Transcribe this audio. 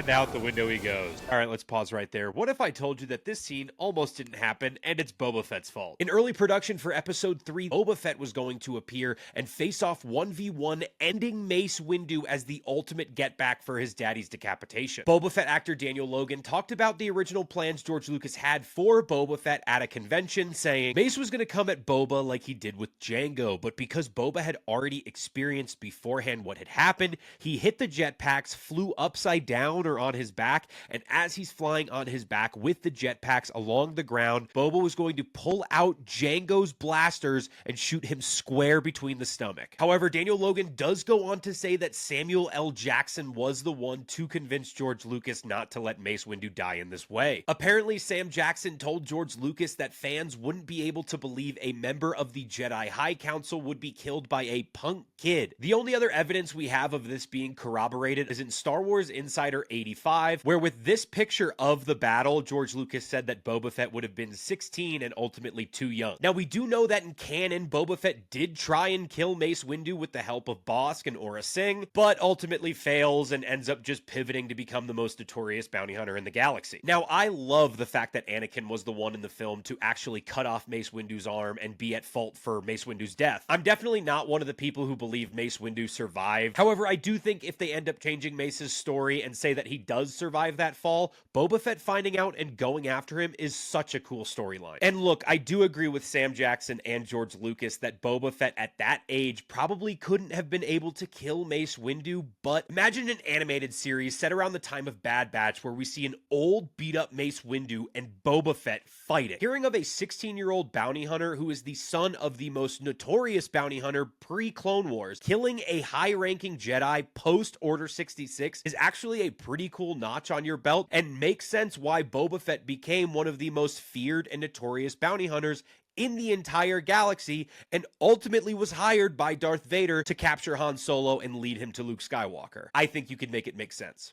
And out the window he goes. All right, let's pause right there. What if I told you that this scene almost didn't happen and it's Boba Fett's fault? In early production for episode 3, Boba Fett was going to appear and face off 1v1, ending Mace Windu as the ultimate get back for his daddy's decapitation. Boba Fett actor Daniel Logan talked about the original plans George Lucas had for Boba Fett at a convention, saying Mace was going to come at Boba like he did with Jango, but because Boba had already experienced beforehand what had happened, he hit the jetpacks, flew upside down or on his back, and as he's flying on his back with the jetpacks along the ground, Boba was going to pull out Jango's blasters and shoot him square between the stomach. However, Daniel Logan does go on to say that Samuel L. Jackson was the one to convince George Lucas not to let Mace Windu die in this way. Apparently, Sam Jackson told George Lucas that fans wouldn't be able to believe a member of the Jedi High Council would be killed by a punk kid. The only other evidence we have of this being corroborated is in Star Wars Insider 85, where with this picture of the battle, George Lucas said that Boba Fett would have been 16 and ultimately too young. Now, we do know that in canon, Boba Fett did try and kill Mace Windu with the help of Bossk and Aurra Sing, but ultimately fails and ends up just pivoting to become the most notorious bounty hunter in the galaxy. Now, I love the fact that Anakin was the one in the film to actually cut off Mace Windu's arm and be at fault for Mace Windu's death. I'm definitely not one of the people who believe Mace Windu survived. However, I do think if they end up changing Mace's story and say that he does survive that fall, Boba Fett finding out and going after him is such a cool storyline. And look, I do agree with Sam Jackson and George Lucas that Boba Fett at that age probably couldn't have been able to kill Mace Windu, but imagine an animated series set around the time of Bad Batch where we see an old beat up Mace Windu and Boba Fett fighting. Hearing of a 16-year-old bounty hunter who is the son of the most notorious bounty hunter pre-Clone Wars, killing a high-ranking Jedi post-Order 66 is actually a pretty cool notch on your belt and makes sense why Boba Fett became one of the most feared and notorious bounty hunters in the entire galaxy and ultimately was hired by Darth Vader to capture Han Solo and lead him to Luke Skywalker. I think you can make it make sense.